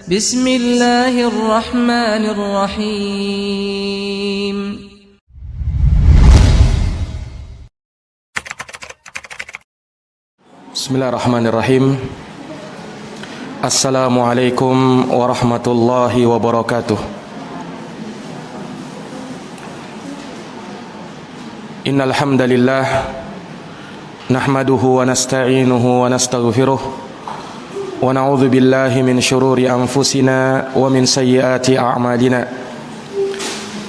Bismillahirrahmanirrahim. Bismillahirrahmanirrahim. Assalamualaikum warahmatullahi wabarakatuh. Innal hamdalillah nahmaduhu wa nasta'inuhu wa nastaghfiruh wa na'udzu billahi min shururi anfusina wa min sayyiati a'malina.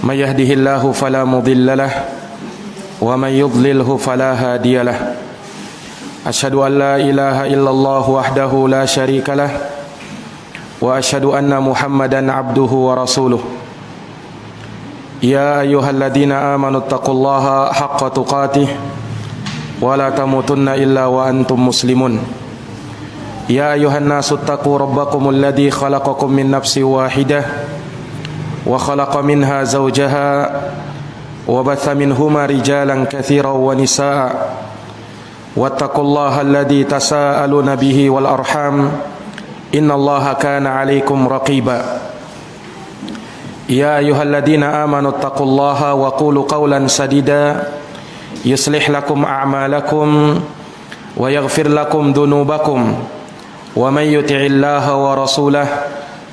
May yahdihillahu fala mudilla lahu wa may yudlilhu fala hadiya lahu. Asyhadu an la ilaha illallah wahdahu la syarika lah wa asyhadu anna Muhammadan abduhu wa rasuluh. Ya ayyuhalladzina amanu taqullaha haqqa tuqatih wa la tamutunna illa wa antum muslimun. Ya ayyuhan nasu taqu rabbakumul ladzi khalaqakum min nafsin wahidah wa khalaqa minha zawjaha wa batha minhuma rijalan katsiran wa nisaa. Wattaqullaha alladzi tasaaluna bihi wal arham innallaha kana 'alaikum raqiba. Ya ayyuhalladzina amanu taqullaha wa qulu qawlan sadida yuslih lakum a'malakum wa yaghfir lakum dhunubakum wa may yuti'illaha wa rasulahu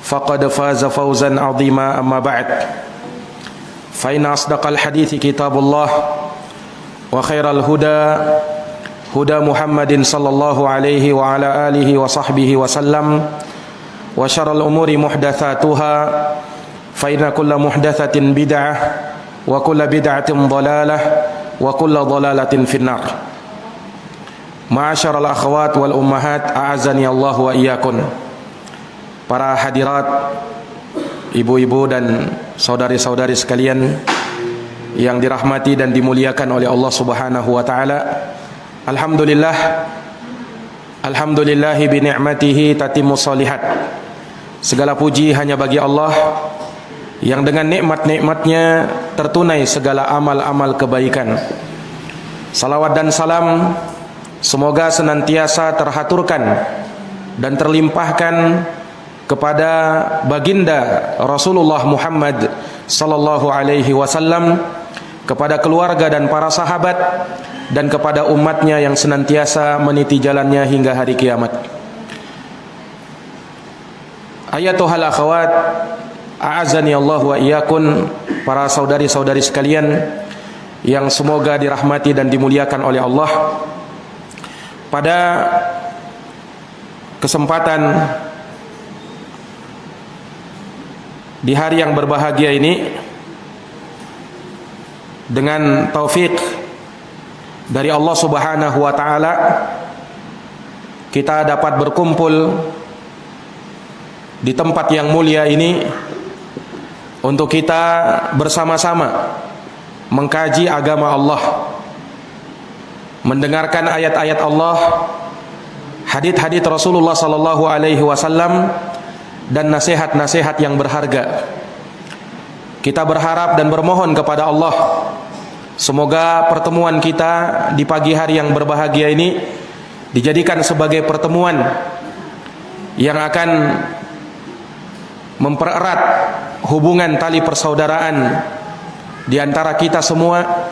faqad faza fawzan 'azima. Amma ba'd, fa inna asdaqal hadithi kitabullah wa khairal huda huda Muhammadin sallallahu alaihi wa ala alihi wa sahbihi wa sallam, wa syarrul umuri muhdatsatuha fa inna kulla muhdatsatin bid'ah wa kulla bid'atin dhalalah wa kulla dhalalatin finnar. Ma'asyiral akhwat wal ummahat, a'azzani Allah wa iyyakum. Para hadirat, ibu-ibu dan saudari-saudari sekalian yang dirahmati dan dimuliakan oleh Allah Subhanahu wa taala. Alhamdulillah, alhamdulillahi bi ni'matihi tatimmu shalihat. Segala puji hanya bagi Allah yang dengan nikmat-nikmatnya tertunai segala amal-amal kebaikan. Salawat dan salam semoga senantiasa terhaturkan dan terlimpahkan kepada baginda Rasulullah Muhammad sallallahu alaihi wasallam, kepada keluarga dan para sahabat, dan kepada umatnya yang senantiasa meniti jalannya hingga hari kiamat. Ayatuhal akhawat, a'azani Allah wa iyakun. Para saudari-saudari sekalian yang semoga dirahmati dan dimuliakan oleh Allah, pada kesempatan di hari yang berbahagia ini, dengan taufik dari Allah Subhanahu wa taala, kita dapat berkumpul di tempat yang mulia ini untuk kita bersama-sama mengkaji agama Allah, mendengarkan ayat-ayat Allah, hadits-hadits Rasulullah sallallahu alaihi wasallam, dan nasihat-nasihat yang berharga. Kita berharap dan bermohon kepada Allah, semoga pertemuan kita di pagi hari yang berbahagia ini dijadikan sebagai pertemuan yang akan mempererat hubungan tali persaudaraan di antara kita semua,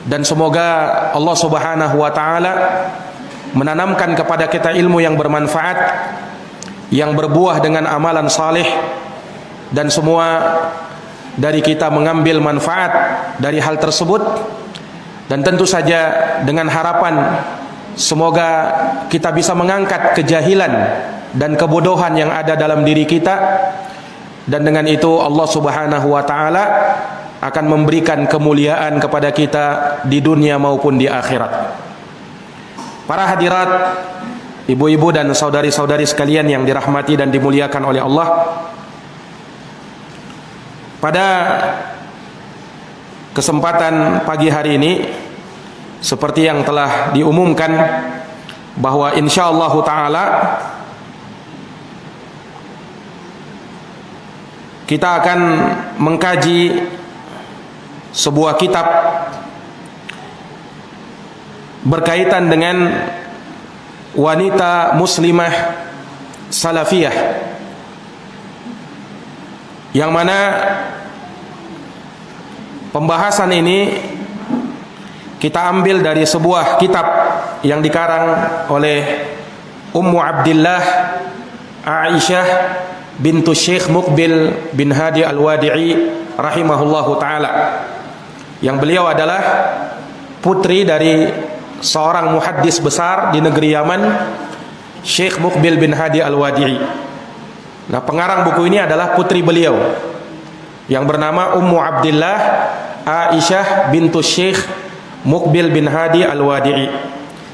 dan semoga Allah Subhanahu wa taala menanamkan kepada kita ilmu yang bermanfaat, yang berbuah dengan amalan saleh, dan semua dari kita mengambil manfaat dari hal tersebut. Dan tentu saja dengan harapan semoga kita bisa mengangkat kejahilan dan kebodohan yang ada dalam diri kita, dan dengan itu Allah Subhanahu wa taala akan memberikan kemuliaan kepada kita di dunia maupun di akhirat. Para hadirat, ibu-ibu dan saudari-saudari sekalian yang dirahmati dan dimuliakan oleh Allah, pada kesempatan pagi hari ini, seperti yang telah diumumkan, bahwa insyaallah ta'ala kita akan mengkaji sebuah kitab berkaitan dengan wanita muslimah salafiyah yang mana pembahasan ini kita ambil dari sebuah kitab yang dikarang oleh Ummu Abdillah Aisyah bintu Syekh Muqbil bin Hadi Al-Wadi'i rahimahullahu ta'ala, yang beliau adalah putri dari seorang muhaddis besar di negeri Yaman, Syekh Muqbil bin Hadi Al-Wadi'i. Nah, pengarang buku ini adalah putri beliau yang bernama Ummu Abdillah Aisyah bintu Syekh Muqbil bin Hadi Al-Wadi'i.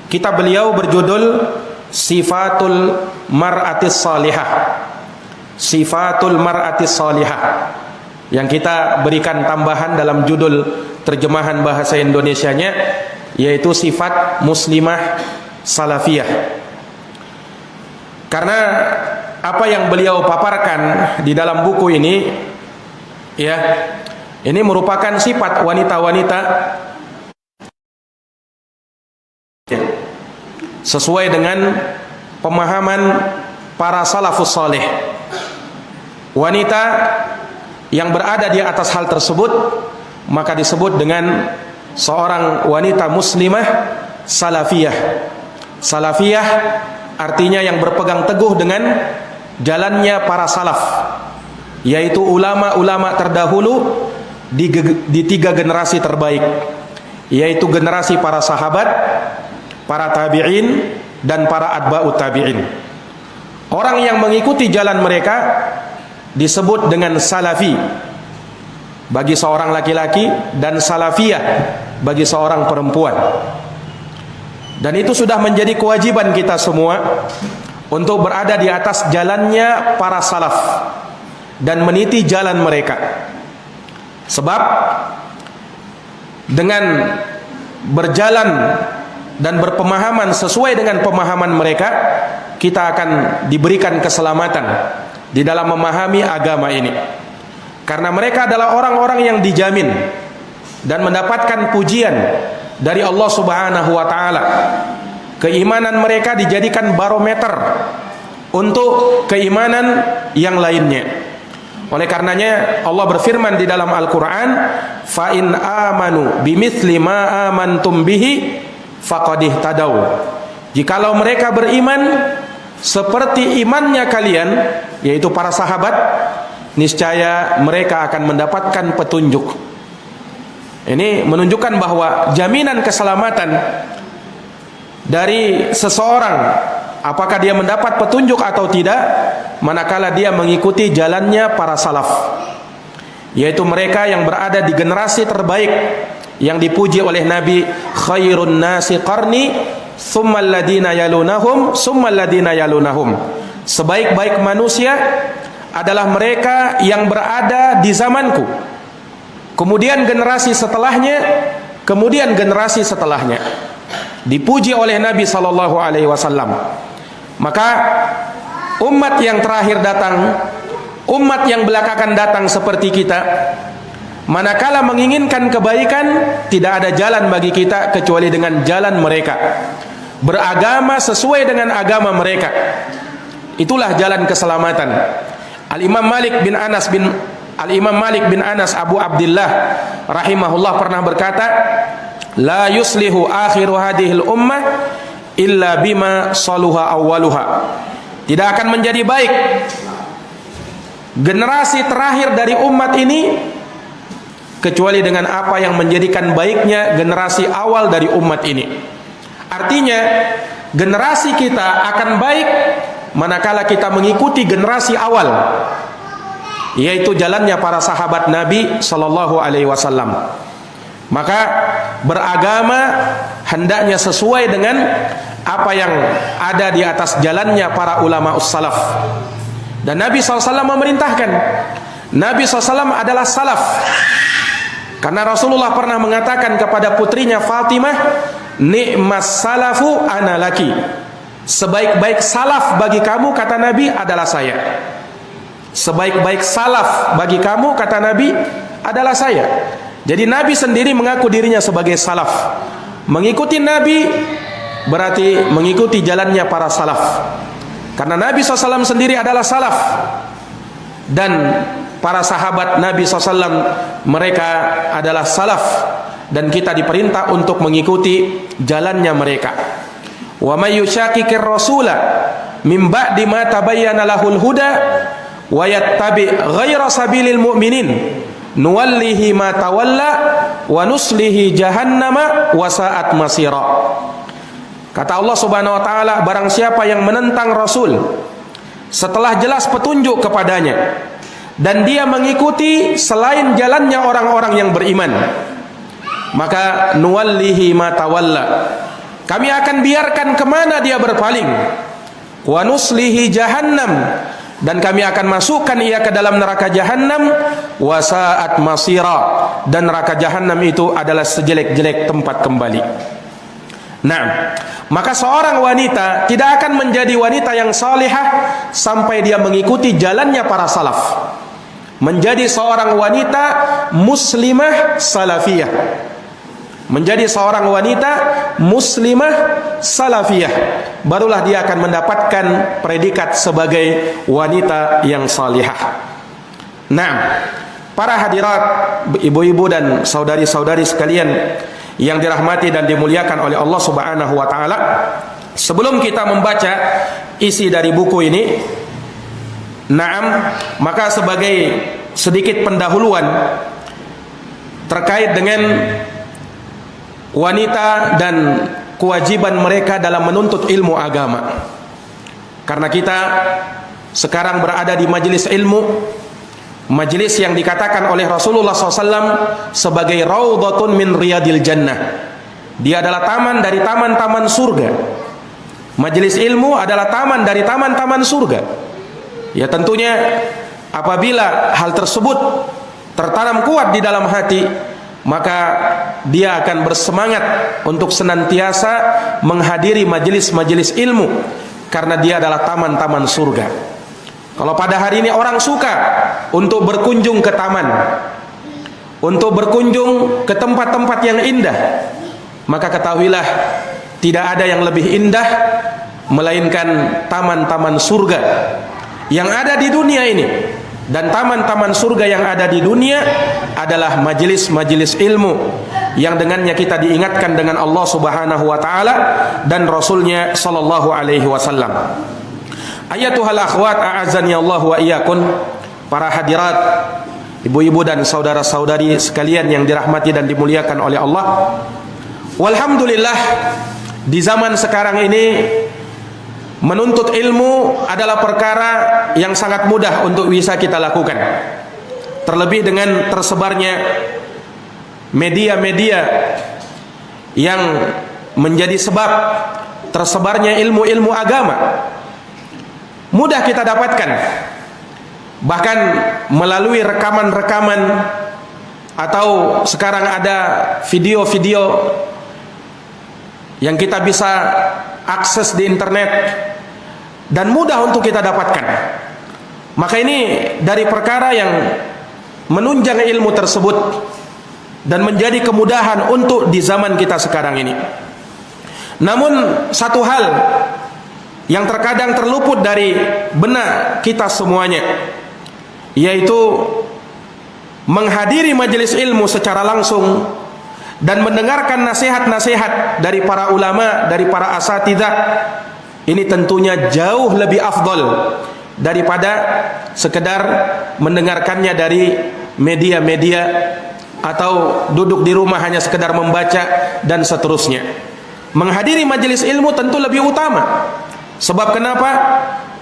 Kitab beliau berjudul Sifatul Mar'atis Salihah. Sifatul Mar'atis Salihah, yang kita berikan tambahan dalam judul terjemahan bahasa Indonesianya, yaitu sifat muslimah salafiyah. Karena apa yang beliau paparkan di dalam buku ini, ya, ini merupakan sifat wanita-wanita sesuai dengan pemahaman para salafus saleh. Wanita yang berada di atas hal tersebut maka disebut dengan seorang wanita muslimah salafiyah. Salafiyah artinya yang berpegang teguh dengan jalannya para salaf, yaitu ulama-ulama terdahulu di 3 generasi terbaik, yaitu generasi para sahabat, para tabi'in, dan para atba'ut tabi'in. Orang yang mengikuti jalan mereka disebut dengan salafi bagi seorang laki-laki dan salafiyah bagi seorang perempuan. Dan itu sudah menjadi kewajiban kita semua untuk berada di atas jalannya para salaf dan meniti jalan mereka. Sebab dengan berjalan dan berpemahaman sesuai dengan pemahaman mereka, kita akan diberikan keselamatan di dalam memahami agama ini. Karena mereka adalah orang-orang yang dijamin dan mendapatkan pujian dari Allah Subhanahu wa taala. Keimanan mereka dijadikan barometer untuk keimanan yang lainnya. Oleh karenanya Allah berfirman di dalam Al-Qur'an, "Fa in amanu bimithli ma amantum bihi faqad ihtadaw." Jikalau mereka beriman seperti imannya kalian, yaitu para sahabat, niscaya mereka akan mendapatkan petunjuk. Ini menunjukkan bahwa jaminan keselamatan dari seseorang, apakah dia mendapat petunjuk atau tidak, manakala dia mengikuti jalannya para salaf, yaitu mereka yang berada di generasi terbaik yang dipuji oleh Nabi, khairun nasi qarni tsummal ladina yalunahum tsummal ladina yalunahum. Sebaik-baik manusia adalah mereka yang berada di zamanku, kemudian generasi setelahnya, kemudian generasi setelahnya. Dipuji oleh Nabi sallallahu alaihi wasallam. Maka umat yang terakhir datang, umat yang belakangan datang seperti kita, manakala menginginkan kebaikan, tidak ada jalan bagi kita kecuali dengan jalan mereka. Beragama sesuai dengan agama mereka. Itulah jalan keselamatan. Al-Imam Malik bin Anas Abu Abdillah rahimahullah pernah berkata, "La yuslihu akhiru hadhil ummah illa bima saluha awwaluha." Tidak akan menjadi baik generasi terakhir dari umat ini kecuali dengan apa yang menjadikan baiknya generasi awal dari umat ini. Artinya generasi kita akan baik manakala kita mengikuti generasi awal, yaitu jalannya para sahabat Nabi sallallahu alaihi wasallam. Maka beragama hendaknya sesuai dengan apa yang ada di atas jalannya para ulama ussalaf. Dan Nabi SAW memerintahkan, Nabi SAW adalah salaf. Karena Rasulullah pernah mengatakan kepada putrinya Fatimah, "Ni'mas salafu ana laki." Sebaik-baik salaf bagi kamu, kata Nabi, adalah saya. Sebaik-baik salaf bagi kamu, kata Nabi, adalah saya. Jadi Nabi sendiri mengaku dirinya sebagai salaf. Mengikuti Nabi berarti mengikuti jalannya para salaf. Karena Nabi SAW sendiri adalah salaf. Dan para sahabat Nabi SAW, mereka adalah salaf, dan kita diperintah untuk mengikuti jalannya mereka. Wa may yushaqiqir rasula min ba'di ma tabayyana lahul huda wa yattabi ghaira sabilil mu'minin nuwallihi ma tawalla wa nuslihi jahannama wa sa'at masira. Kata Allah Subhanahu wa taala, barang siapa yang menentang Rasul setelah jelas petunjuk kepadanya dan dia mengikuti selain jalannya orang-orang yang beriman, maka nuwallihi ma tawalla, kami akan biarkan kemana dia berpaling, wa nuslihi jahannam, dan kami akan masukkan ia ke dalam neraka jahannam, wa sa'at masira, dan neraka jahannam itu adalah sejelek-jelek tempat kembali. Nah, maka seorang wanita tidak akan menjadi wanita yang salihah sampai dia mengikuti jalannya para salaf, menjadi seorang wanita muslimah salafiyah, menjadi seorang wanita muslimah salafiyah, barulah dia akan mendapatkan predikat sebagai wanita yang salihah. Nah, para hadirat, ibu-ibu dan saudari-saudari sekalian yang dirahmati dan dimuliakan oleh Allah Subhanahu wa taala, sebelum kita membaca isi dari buku ini, maka sebagai sedikit pendahuluan terkait dengan wanita dan kewajiban mereka dalam menuntut ilmu agama. Karena kita sekarang berada di majelis ilmu, majelis yang dikatakan oleh Rasulullah SAW sebagai raudhatun min riyadil jannah. Dia adalah taman dari taman-taman surga. Majelis ilmu adalah taman dari taman-taman surga. Ya, tentunya apabila hal tersebut tertanam kuat di dalam hati, maka dia akan bersemangat untuk senantiasa menghadiri majelis-majelis ilmu, karena dia adalah taman-taman surga. Kalau pada hari ini orang suka untuk berkunjung ke taman, untuk berkunjung ke tempat-tempat yang indah, maka ketahuilah tidak ada yang lebih indah melainkan taman-taman surga yang ada di dunia ini. Dan taman-taman surga yang ada di dunia adalah majelis-majelis ilmu yang dengannya kita diingatkan dengan Allah Subhanahu wa taala dan Rasulnya sallallahu alaihi wasallam. Ayatuhal akhwat a'azzani Allah wa iyakun, para hadirat, ibu-ibu dan saudara-saudari sekalian yang dirahmati dan dimuliakan oleh Allah. Walhamdulillah, di zaman sekarang ini menuntut ilmu adalah perkara yang sangat mudah untuk bisa kita lakukan. Terlebih dengan tersebarnya media-media yang menjadi sebab tersebarnya ilmu-ilmu agama, mudah kita dapatkan. Bahkan melalui rekaman-rekaman, atau sekarang ada video-video yang kita bisa akses di internet dan mudah untuk kita dapatkan. Maka ini dari perkara yang menunjang ilmu tersebut dan menjadi kemudahan untuk di zaman kita sekarang ini. Namun satu hal yang terkadang terluput dari benak kita semuanya, yaitu menghadiri majelis ilmu secara langsung dan mendengarkan nasihat-nasihat dari para ulama, dari para asatidzah. Ini tentunya jauh lebih afdal daripada sekedar mendengarkannya dari media-media atau duduk di rumah hanya sekedar membaca dan seterusnya. Menghadiri majelis ilmu tentu lebih utama. Sebab kenapa?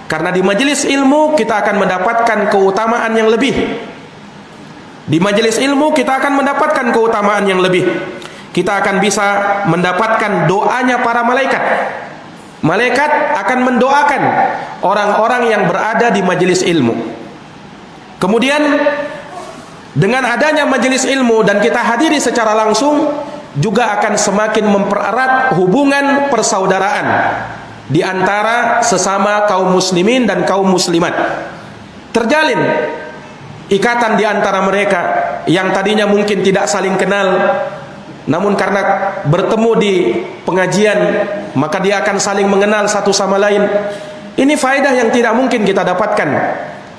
Karena di majelis ilmu kita akan mendapatkan keutamaan yang lebih. Di majelis ilmu kita akan mendapatkan keutamaan yang lebih. Kita akan bisa mendapatkan doanya para malaikat. Malaikat akan mendoakan orang-orang yang berada di majelis ilmu. Kemudian dengan adanya majelis ilmu dan kita hadiri secara langsung, juga akan semakin mempererat hubungan persaudaraan di antara sesama kaum muslimin dan kaum muslimat. Terjalin ikatan di antara mereka yang tadinya mungkin tidak saling kenal, namun karena bertemu di pengajian, maka dia akan saling mengenal satu sama lain. Ini faedah yang tidak mungkin kita dapatkan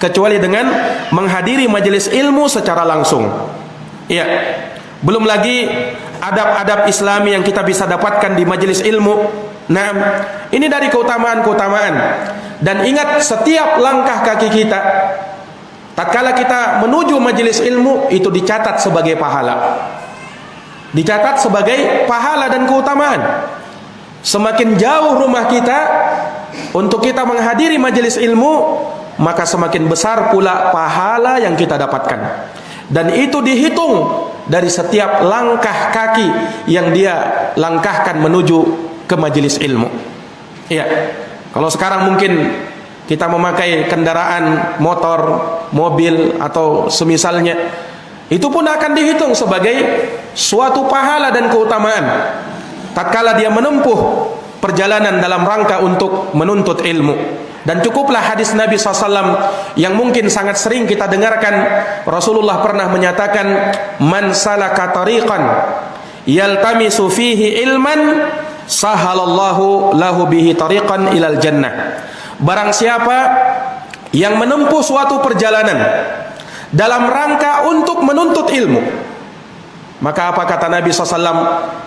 kecuali dengan menghadiri majelis ilmu secara langsung. Iya. Belum lagi adab-adab Islami yang kita bisa dapatkan di majelis ilmu. Nah, ini dari keutamaan-keutamaan. Dan ingat, setiap langkah kaki kita tatkala kita menuju majelis ilmu itu dicatat sebagai pahala. Dicatat sebagai pahala dan keutamaan. Semakin jauh rumah kita untuk kita menghadiri majelis ilmu, maka semakin besar pula pahala yang kita dapatkan. Dan itu dihitung dari setiap langkah kaki yang dia langkahkan menuju ke majelis ilmu. Iya. Kalau sekarang mungkin kita memakai kendaraan motor, mobil atau semisalnya, itu pun akan dihitung sebagai suatu pahala dan keutamaan tatkala dia menempuh perjalanan dalam rangka untuk menuntut ilmu. Dan cukuplah hadis Nabi SAW yang mungkin sangat sering kita dengarkan. Rasulullah pernah menyatakan, man salaka tariqan yaltamisu fihi ilman sahalallahu lahu bihi tariqan ilal jannah. Barang siapa yang menempuh suatu perjalanan dalam rangka untuk menuntut ilmu, maka apa kata Nabi SAW?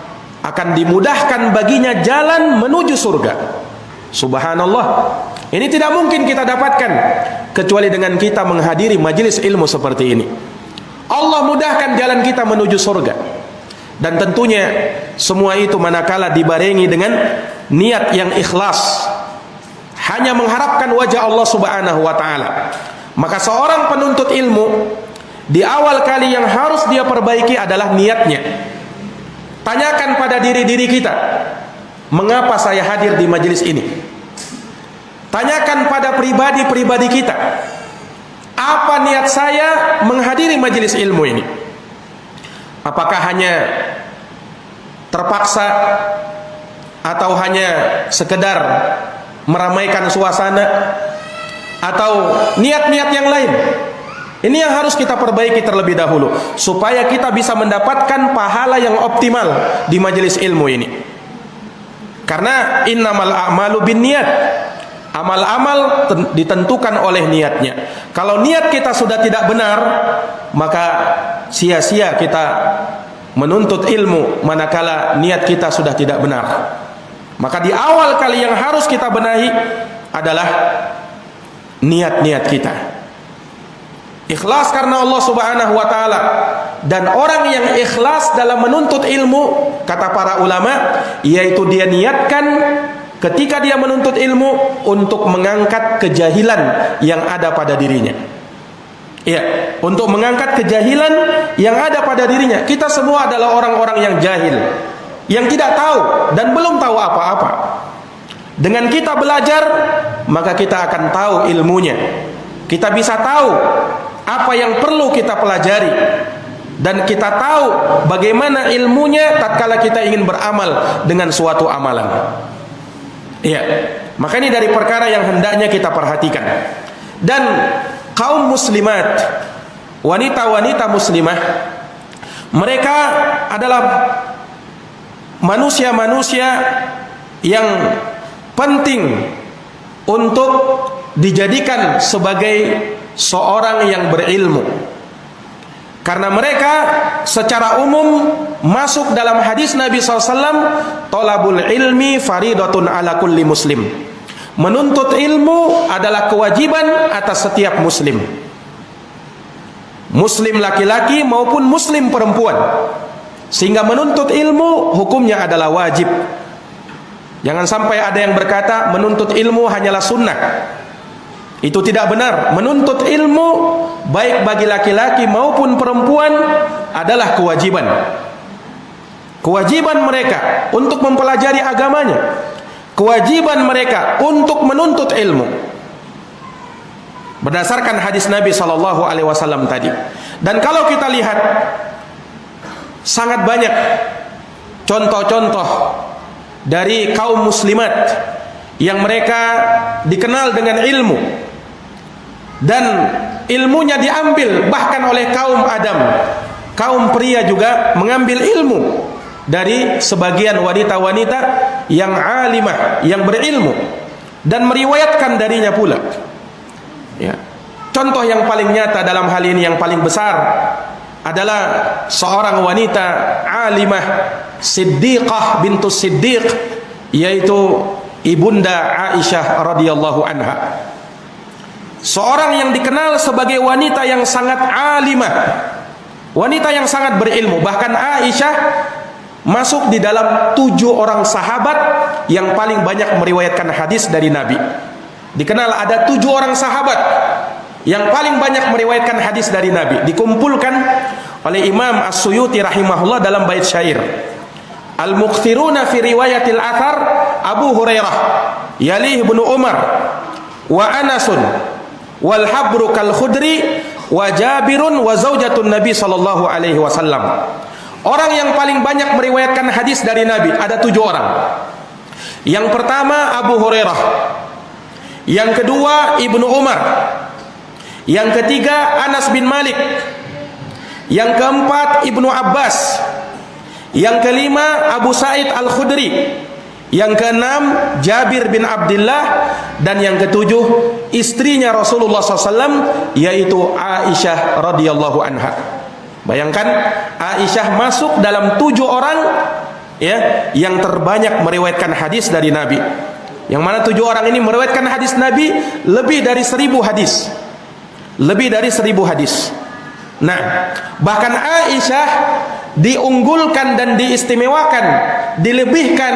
Akan dimudahkan baginya jalan menuju surga. Subhanallah. Ini tidak mungkin kita dapatkan kecuali dengan kita menghadiri majelis ilmu seperti ini. Allah mudahkan jalan kita menuju surga. Dan tentunya semua itu manakala dibarengi dengan niat yang ikhlas, hanya mengharapkan wajah Allah Subhanahu wa taala. Maka seorang penuntut ilmu, di awal kali yang harus dia perbaiki adalah niatnya. Tanyakan pada diri-diri kita, mengapa saya hadir di majelis ini? Tanyakan pada pribadi-pribadi kita, apa niat saya menghadiri majelis ilmu ini? Apakah hanya terpaksa atau hanya sekedar meramaikan suasana atau niat-niat yang lain? Ini yang harus kita perbaiki terlebih dahulu supaya kita bisa mendapatkan pahala yang optimal di majelis ilmu ini. Karena innamal a'malu binniyat. Amal-amal ditentukan oleh niatnya. Kalau niat kita sudah tidak benar, maka sia-sia kita menuntut ilmu manakala niat kita sudah tidak benar. Maka di awal kali yang harus kita benahi adalah niat-niat kita. Ikhlas karena Allah Subhanahu wa taala. Dan orang yang ikhlas dalam menuntut ilmu, kata para ulama, yaitu dia niatkan ketika dia menuntut ilmu untuk mengangkat kejahilan yang ada pada dirinya. Iya, untuk mengangkat kejahilan yang ada pada dirinya. Kita semua adalah orang-orang yang jahil, yang tidak tahu dan belum tahu apa-apa. Dengan kita belajar, maka kita akan tahu ilmunya. Kita bisa tahu apa yang perlu kita pelajari, dan kita tahu bagaimana ilmunya tatkala kita ingin beramal dengan suatu amalan. Iya, maka ini dari perkara yang hendaknya kita perhatikan. Dan kaum muslimat, wanita-wanita muslimah, mereka adalah manusia-manusia yang penting untuk dijadikan sebagai seorang yang berilmu. Karena mereka secara umum masuk dalam hadis Nabi SAW, tolabul ilmi faridatun ala kulli muslim. Menuntut ilmu adalah kewajiban atas setiap muslim. Muslim laki-laki maupun muslim perempuan. Sehingga menuntut ilmu hukumnya adalah wajib. Jangan sampai ada yang berkata menuntut ilmu hanyalah sunnah. Itu tidak benar. Menuntut ilmu baik bagi laki-laki maupun perempuan adalah kewajiban. Kewajiban mereka untuk mempelajari agamanya. Kewajiban mereka untuk menuntut ilmu. Berdasarkan hadis Nabi SAW tadi. Dan kalau kita lihat, sangat banyak contoh-contoh dari kaum muslimat yang mereka dikenal dengan ilmu. Dan ilmunya diambil bahkan oleh kaum Adam. Kaum pria juga mengambil ilmu dari sebagian wanita-wanita yang alimah, yang berilmu, dan meriwayatkan darinya pula. Ya. contoh yang paling nyata dalam hal ini, yang paling besar adalah seorang wanita alimah Siddiqah bintus Siddiq, yaitu Ibunda Aisyah radhiyallahu anha. Seorang yang dikenal sebagai wanita yang sangat alimah, wanita yang sangat berilmu. Bahkan Aisyah masuk di dalam 7 orang sahabat yang paling banyak meriwayatkan hadis dari Nabi. Dikenal ada 7 orang sahabat yang paling banyak meriwayatkan hadis dari Nabi. Dikumpulkan oleh Imam As-Suyuti rahimahullah dalam bait syair. Al-muqthiruna fi riwayatil athar Abu Hurairah, yalih Ibnu Umar, wa Anasun, wal habru kal khudri, wa Jabirun, wa zaujatun Nabi sallallahu alaihi wasallam. Orang yang paling banyak meriwayatkan hadis dari Nabi ada 7 orang. Yang pertama Abu Hurairah, yang kedua Ibnu Umar, yang ketiga Anas bin Malik, yang keempat Ibnu Abbas, yang kelima Abu Sa'id Al-Khudri, yang keenam Jabir bin Abdullah, dan yang ketujuh istrinya Rasulullah SAW, yaitu Aisyah radhiyallahu anha. Bayangkan, Aisyah masuk dalam 7 orang ya yang terbanyak meriwayatkan hadis dari Nabi. Yang mana 7 orang ini meriwayatkan hadis Nabi lebih dari 1000 hadis. Lebih dari 1000 hadis. Nah, bahkan Aisyah diunggulkan dan diistimewakan, dilebihkan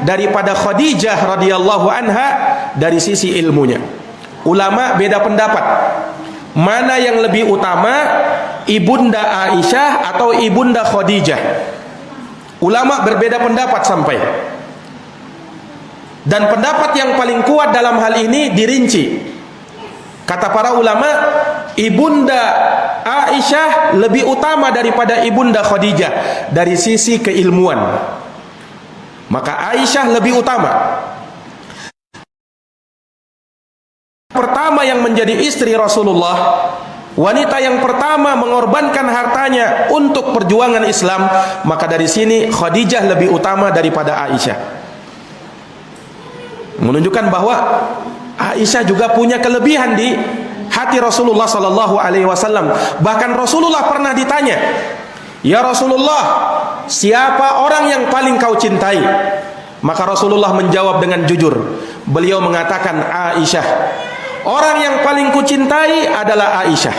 daripada Khadijah radhiyallahu anha dari sisi ilmunya. Ulama beda pendapat, mana yang lebih utama, Ibunda Aisyah atau Ibunda Khadijah. Ulama berbeda pendapat sampai. Dan pendapat yang paling kuat dalam hal ini dirinci. Kata para ulama, Ibunda Aisyah lebih utama daripada Ibunda Khadijah dari sisi keilmuan. Maka Aisyah lebih utama. Pertama yang menjadi istri Rasulullah, wanita yang pertama mengorbankan hartanya untuk perjuangan Islam, maka dari sini Khadijah lebih utama daripada Aisyah. Menunjukkan bahwa Aisyah juga punya kelebihan di hati Rasulullah sallallahu alaihi wasallam. Bahkan Rasulullah pernah ditanya, "Ya Rasulullah, siapa orang yang paling kau cintai?" Maka Rasulullah menjawab dengan jujur. Beliau mengatakan, "Aisyah. Orang yang paling kucintai adalah Aisyah."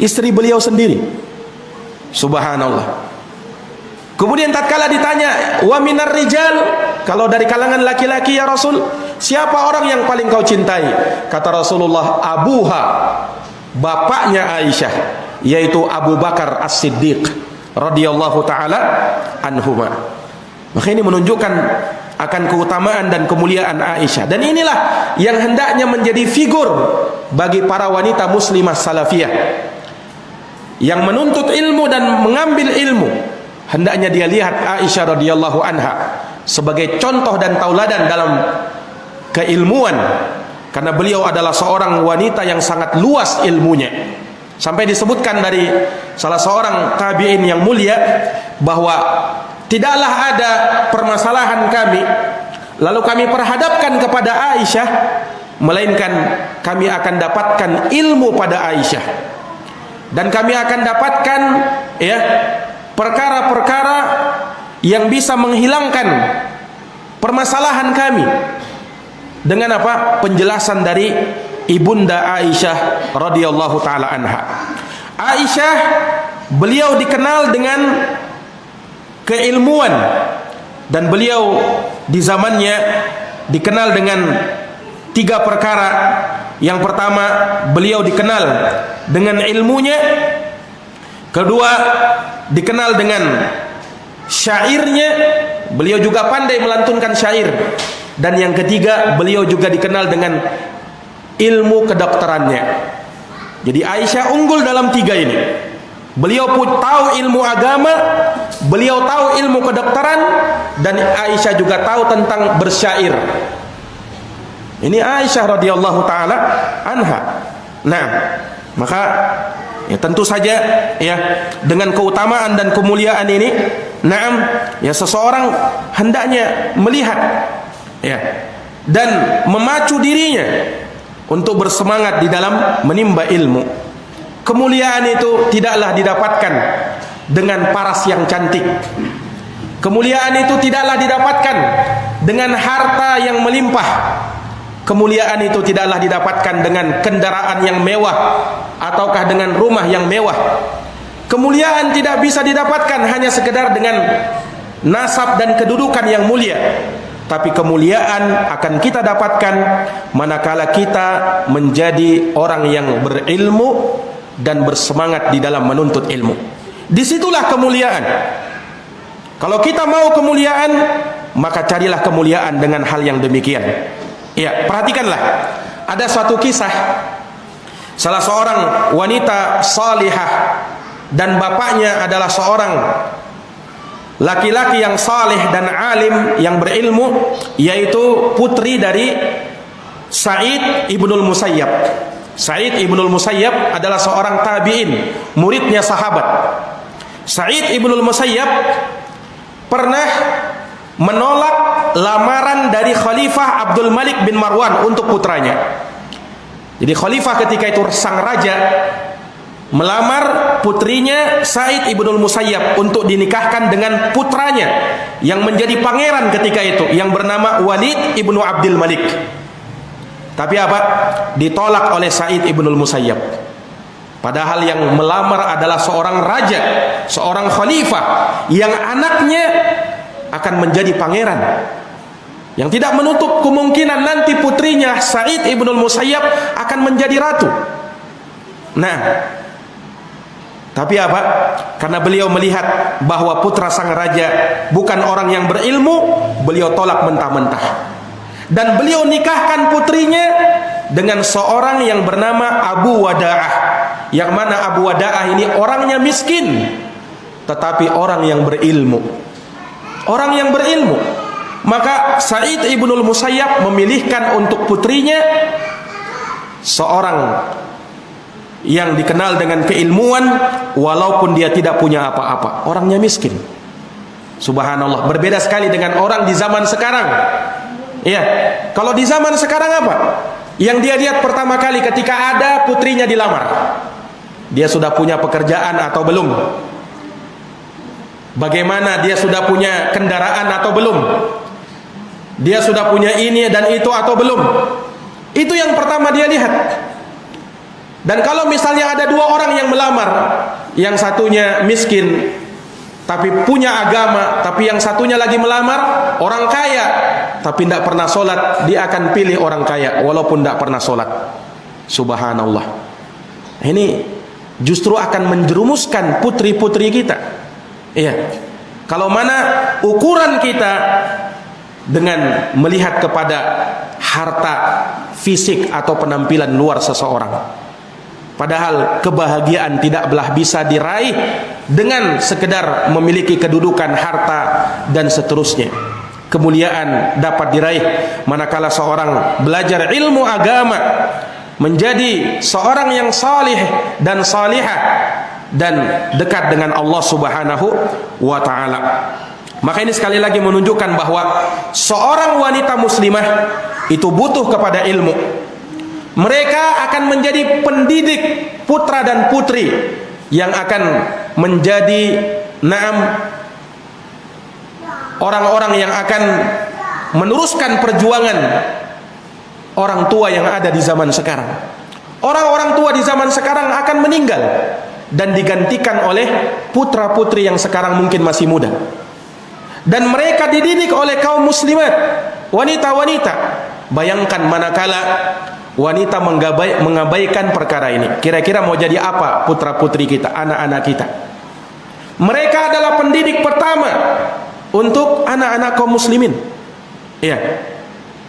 Istri beliau sendiri. Subhanallah. Kemudian tatkala ditanya, "Wa minar rijal?" Kalau dari kalangan laki-laki ya Rasul, siapa orang yang paling kau cintai? Kata Rasulullah, "Abuha." Bapaknya Aisyah, yaitu Abu Bakar As-Siddiq radhiyallahu taala anhuma. Maka ini menunjukkan akan keutamaan dan kemuliaan Aisyah. Dan inilah yang hendaknya menjadi figur bagi para wanita muslimah salafiyah yang menuntut ilmu dan mengambil ilmu. Hendaknya dia lihat Aisyah radhiyallahu anha sebagai contoh dan tauladan dalam keilmuan, karena beliau adalah seorang wanita yang sangat luas ilmunya. Sampai disebutkan dari salah seorang tabi'in yang mulia bahwa tidaklah ada permasalahan kami lalu kami perhadapkan kepada Aisyah, melainkan kami akan dapatkan ilmu pada Aisyah, dan kami akan dapatkan ya perkara-perkara yang bisa menghilangkan permasalahan kami dengan apa? Penjelasan dari Ibunda Aisyah radhiyallahu taala anha. Aisyah, beliau dikenal dengan keilmuan, dan beliau di zamannya dikenal dengan 3 perkara. Yang pertama, beliau dikenal dengan ilmunya. Kedua, dikenal dengan syairnya, beliau juga pandai melantunkan syair. Dan yang ketiga, beliau juga dikenal dengan ilmu kedokterannya. Jadi Aisyah unggul dalam 3 ini. Beliau pun tahu ilmu agama, beliau tahu ilmu kedokteran, dan Aisyah juga tahu tentang bersyair. Ini Aisyah radhiyallahu taala anha. Nah, maka ya tentu saja ya dengan keutamaan dan kemuliaan ini, naam, ya seseorang hendaknya melihat ya dan memacu dirinya untuk bersemangat di dalam menimba ilmu. Kemuliaan itu tidaklah didapatkan dengan paras yang cantik. Kemuliaan itu tidaklah didapatkan dengan harta yang melimpah. Kemuliaan itu tidaklah didapatkan dengan kendaraan yang mewah ataukah dengan rumah yang mewah. Kemuliaan tidak bisa didapatkan hanya sekedar dengan nasab dan kedudukan yang mulia. Tapi kemuliaan akan kita dapatkan manakala kita menjadi orang yang berilmu dan bersemangat di dalam menuntut ilmu. Disitulah kemuliaan. Kalau kita mau kemuliaan, maka carilah kemuliaan dengan hal yang demikian. Ya, perhatikanlah. Ada suatu kisah salah seorang wanita salihah dan bapaknya adalah seorang laki-laki yang saleh dan alim yang berilmu, yaitu putri dari Sa'id ibnul Musayyab. Sa'id ibnul Musayyab adalah seorang tabi'in, muridnya sahabat. Sa'id ibnul Musayyab pernah menolak lamaran dari Khalifah Abdul Malik bin Marwan untuk putranya. Jadi Khalifah ketika itu sang raja melamar putrinya Sa'id ibnul Musayyab untuk dinikahkan dengan putranya yang menjadi pangeran ketika itu, yang bernama Walid ibnu Abdul Malik. Tapi apa? Ditolak oleh Sa'id ibnul Musayyab. Padahal yang melamar adalah seorang raja, seorang khalifah yang anaknya akan menjadi pangeran, yang tidak menutup kemungkinan nanti putrinya Sa'id ibnul Musayyab akan menjadi ratu. Nah, tapi apa? Karena beliau melihat bahwa putra sang raja bukan orang yang berilmu, beliau tolak mentah-mentah. Dan beliau nikahkan putrinya dengan seorang yang bernama Abu Wada'ah, yang mana Abu Wada'ah ini orangnya miskin, tetapi orang yang berilmu. Orang yang berilmu. Maka Sa'id ibnul Musayyab memilihkan untuk putrinya seorang yang dikenal dengan keilmuan, walaupun dia tidak punya apa-apa, orangnya miskin. Subhanallah, berbeda sekali dengan orang di zaman sekarang. Ya, kalau di zaman sekarang apa? Yang dia lihat pertama kali ketika ada putrinya dilamar, dia sudah punya pekerjaan atau belum? Bagaimana dia sudah punya kendaraan atau belum? Dia sudah punya ini dan itu atau belum? Itu yang pertama dia lihat. Dan kalau misalnya ada dua orang yang melamar, yang satunya miskin tapi punya agama, tapi yang satunya lagi melamar orang kaya tapi tidak pernah sholat, dia akan pilih orang kaya walaupun tidak pernah sholat. Subhanallah. Ini justru akan menjerumuskan putri-putri kita. Iya. Kalau mana ukuran kita dengan melihat kepada harta, fisik atau penampilan luar seseorang. Padahal kebahagiaan tidaklah bisa diraih dengan sekedar memiliki kedudukan, harta dan seterusnya. Kemuliaan dapat diraih manakala seorang belajar ilmu agama, menjadi seorang yang salih dan salihah dan dekat dengan Allah Subhanahu wa taala. Maka ini sekali lagi menunjukkan bahwa seorang wanita muslimah itu butuh kepada ilmu. Mereka akan menjadi pendidik putra dan putri yang akan menjadi orang-orang yang akan meneruskan perjuangan orang tua yang ada di zaman sekarang. Orang-orang tua di zaman sekarang akan meninggal dan digantikan oleh putra-putri yang sekarang mungkin masih muda. Dan mereka dididik oleh kaum muslimat, wanita-wanita. Bayangkan manakala wanita mengabaikan perkara ini, kira-kira mau jadi apa putra-putri kita, anak-anak kita? Mereka adalah pendidik pertama untuk anak-anak kaum muslimin. Iya.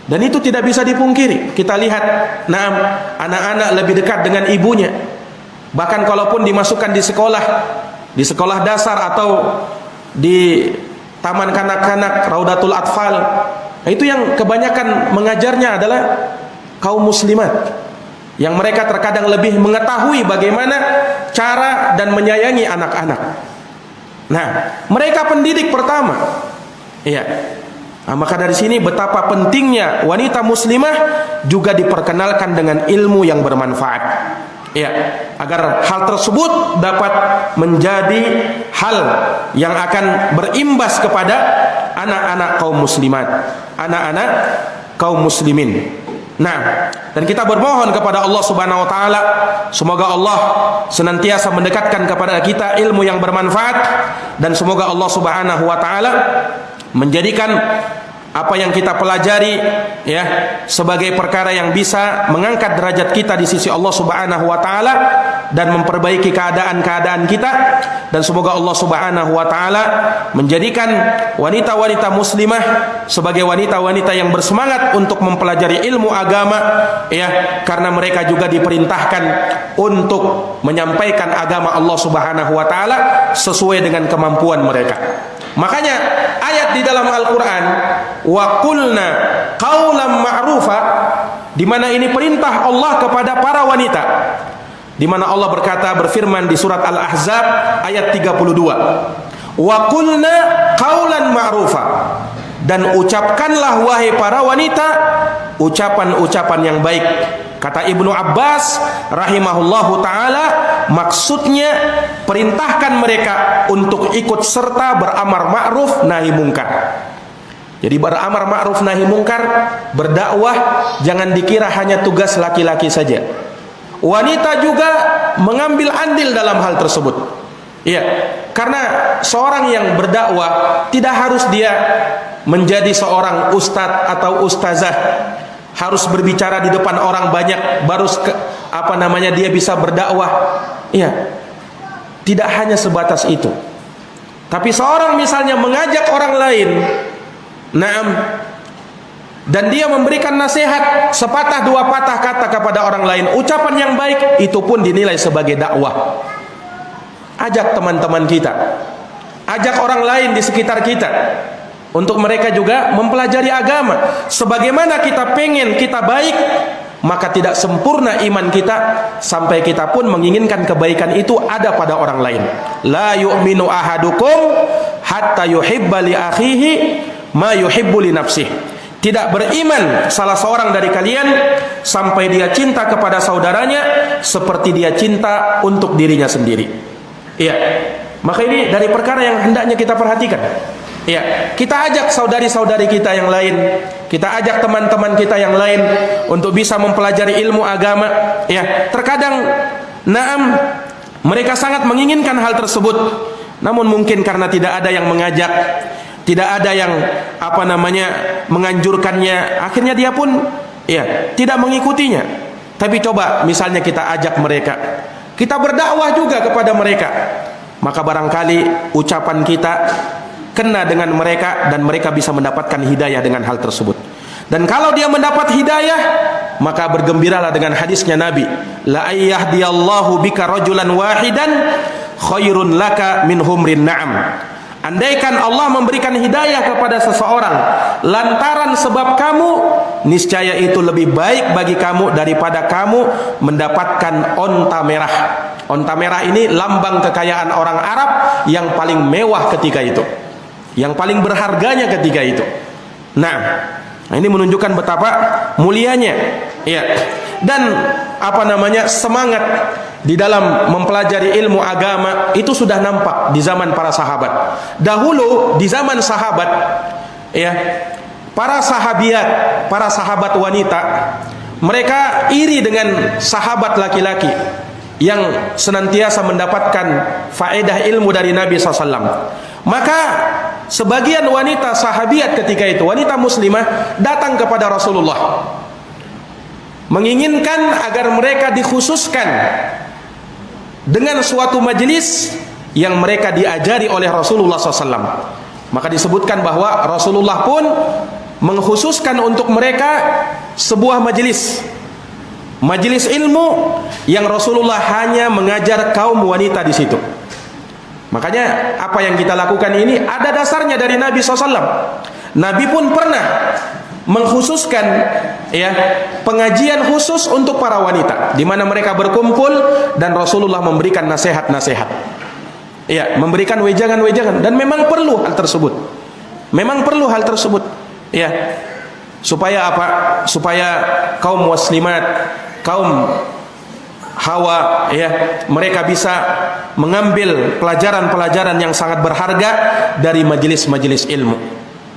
Dan itu tidak bisa dipungkiri. Kita lihat, anak-anak lebih dekat dengan ibunya. Bahkan kalaupun dimasukkan di sekolah dasar atau di taman kanak-kanak, Raudatul Atfal, itu yang kebanyakan mengajarnya adalah kaum muslimat, yang mereka terkadang lebih mengetahui bagaimana cara dan menyayangi anak-anak. Nah, mereka pendidik pertama. Iya. Nah, maka dari sini betapa pentingnya wanita muslimah juga diperkenalkan dengan ilmu yang bermanfaat. Ya, agar hal tersebut dapat menjadi hal yang akan berimbas kepada anak-anak kaum muslimat, anak-anak kaum muslimin. Nah, dan kita bermohon kepada Allah Subhanahu wa taala, semoga Allah senantiasa mendekatkan kepada kita ilmu yang bermanfaat, dan semoga Allah Subhanahu wa taala menjadikan apa yang kita pelajari ya sebagai perkara yang bisa mengangkat derajat kita di sisi Allah Subhanahu wa taala dan memperbaiki keadaan-keadaan kita, dan semoga Allah Subhanahu wa taala menjadikan wanita-wanita muslimah sebagai wanita-wanita yang bersemangat untuk mempelajari ilmu agama ya, karena mereka juga diperintahkan untuk menyampaikan agama Allah Subhanahu wa taala sesuai dengan kemampuan mereka. Makanya ayat di dalam Al-Qur'an wa qulna qaulan ma'rufa, di mana ini perintah Allah kepada para wanita, di mana Allah berfirman di surat Al-Ahzab ayat 32, wa qulna qaulan ma'rufa, dan ucapkanlah wahai para wanita ucapan-ucapan yang baik. Kata Ibnu Abbas rahimahullahu taala, maksudnya perintahkan mereka untuk ikut serta beramar ma'ruf nahi mungkar. Jadi beramar ma'ruf nahi mungkar, berdakwah jangan dikira hanya tugas laki-laki saja. Wanita juga mengambil andil dalam hal tersebut. Iya, karena seorang yang berdakwah tidak harus dia menjadi seorang ustadz atau ustazah, harus berbicara di depan orang banyak baru dia bisa berdakwah. Iya, tidak hanya sebatas itu. Tapi seorang misalnya mengajak orang lain, dan dia memberikan nasihat sepatah dua patah kata kepada orang lain, ucapan yang baik, itu pun dinilai sebagai dakwah. Ajak teman-teman kita, ajak orang lain di sekitar kita untuk mereka juga mempelajari agama. Sebagaimana kita pengen kita baik, maka tidak sempurna iman kita sampai kita pun menginginkan kebaikan itu ada pada orang lain. La yu'minu ahadukum hatta yuhibba li akhihi ma yuhibbu li nafsihi. Tidak beriman salah seorang dari kalian sampai dia cinta kepada saudaranya seperti dia cinta untuk dirinya sendiri. Iya, maka ini dari perkara yang hendaknya kita perhatikan. Ya, kita ajak saudari-saudari kita yang lain, kita ajak teman-teman kita yang lain untuk bisa mempelajari ilmu agama. Ya, terkadang mereka sangat menginginkan hal tersebut, namun mungkin karena tidak ada yang mengajak, tidak ada yang menganjurkannya, akhirnya dia pun tidak mengikutinya. Tapi coba misalnya kita ajak mereka, kita berdakwah juga kepada mereka, maka barangkali ucapan kita kena dengan mereka dan mereka bisa mendapatkan hidayah dengan hal tersebut. Dan kalau dia mendapat hidayah, maka bergembiralah dengan hadisnya Nabi, la ayyahdiyallahu bika rajulan wahidan khairun laka min humrin na'am. Andaikan Allah memberikan hidayah kepada seseorang lantaran sebab kamu, niscaya itu lebih baik bagi kamu daripada kamu mendapatkan onta merah. Onta merah ini lambang kekayaan orang Arab yang paling mewah ketika itu, yang paling berharganya ketika itu. Nah, ini menunjukkan betapa mulianya, ya. Dan semangat di dalam mempelajari ilmu agama itu sudah nampak di zaman para sahabat. Dahulu di zaman sahabat, ya, para sahabiat, para sahabat wanita, mereka iri dengan sahabat laki-laki yang senantiasa mendapatkan faedah ilmu dari Nabi SAW. Maka sebagian wanita sahabiat ketika itu, wanita muslimah, datang kepada Rasulullah menginginkan agar mereka dikhususkan dengan suatu majelis yang mereka diajari oleh Rasulullah SAW. Maka disebutkan bahwa Rasulullah pun mengkhususkan untuk mereka sebuah majelis ilmu yang Rasulullah hanya mengajar kaum wanita di situ. Makanya apa yang kita lakukan ini ada dasarnya dari Nabi SAW. Nabi pun pernah mengkhususkan pengajian khusus untuk para wanita, di mana mereka berkumpul dan Rasulullah memberikan nasihat-nasihat, memberikan wejangan-wejangan, dan memang perlu hal tersebut. Ya. Supaya apa? Supaya kaum muslimat, kaum Hawa, ya, mereka bisa mengambil pelajaran-pelajaran yang sangat berharga dari majelis-majelis ilmu.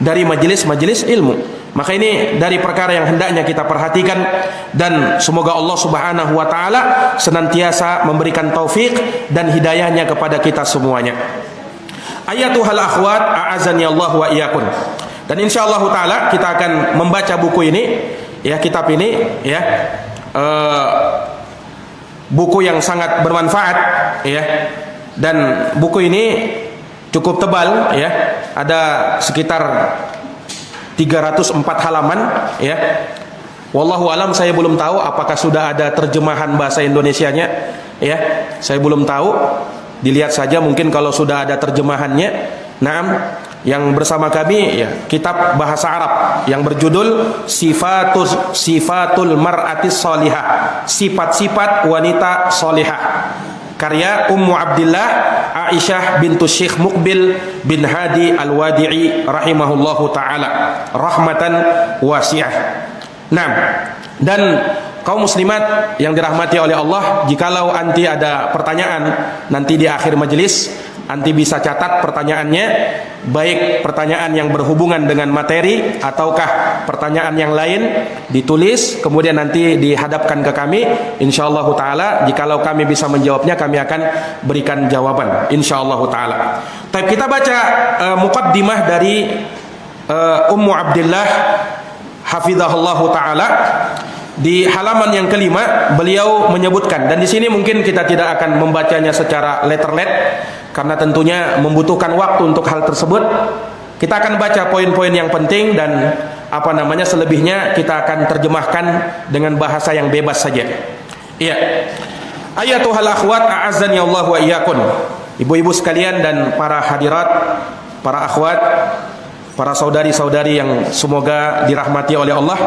Dari majelis-majelis ilmu. Maka ini dari perkara yang hendaknya kita perhatikan, dan semoga Allah Subhanahu wa taala senantiasa memberikan taufik dan hidayahnya kepada kita semuanya. Ayatuhal akhwat, a'azani Allah wa iyyakum. Dan insyaallah taala kita akan membaca buku ini, ya, kitab ini, ya. Buku yang sangat bermanfaat, ya. Dan buku ini cukup tebal, ya. Ada sekitar 304 halaman, ya. Wallahu alam, saya belum tahu apakah sudah ada terjemahan bahasa Indonesianya, ya. Saya belum tahu. Dilihat saja mungkin kalau sudah ada terjemahannya. Naam, yang bersama kami, ya, kitab bahasa Arab yang berjudul Sifatul Mar'atis Shalihah, sifat-sifat wanita salihah, karya Ummu Abdillah Aisyah bintu Syekh Muqbil bin Hadi Al-Wadi'i rahimahullahu taala rahmatan wasi'ah. Nah, dan kaum muslimat yang dirahmati oleh Allah, jikalau anti ada pertanyaan nanti di akhir majelis, anti bisa catat pertanyaannya, baik pertanyaan yang berhubungan dengan materi ataukah pertanyaan yang lain, ditulis kemudian nanti dihadapkan ke kami. Insyaallah taala jikalau kami bisa menjawabnya, kami akan berikan jawaban insyaallah taala. Tapi kita baca muqaddimah dari Ummu Abdillah hafizahullah taala. Di halaman yang kelima beliau menyebutkan, dan di sini mungkin kita tidak akan membacanya secara letterlet karena tentunya membutuhkan waktu untuk hal tersebut. Kita akan baca poin-poin yang penting, dan selebihnya kita akan terjemahkan dengan bahasa yang bebas saja. Iya. Ayatuhal akhwat, a'azzani Allah wa iyyakum. Ibu-ibu sekalian dan para hadirat, para akhwat, para saudari-saudari yang semoga dirahmati oleh Allah.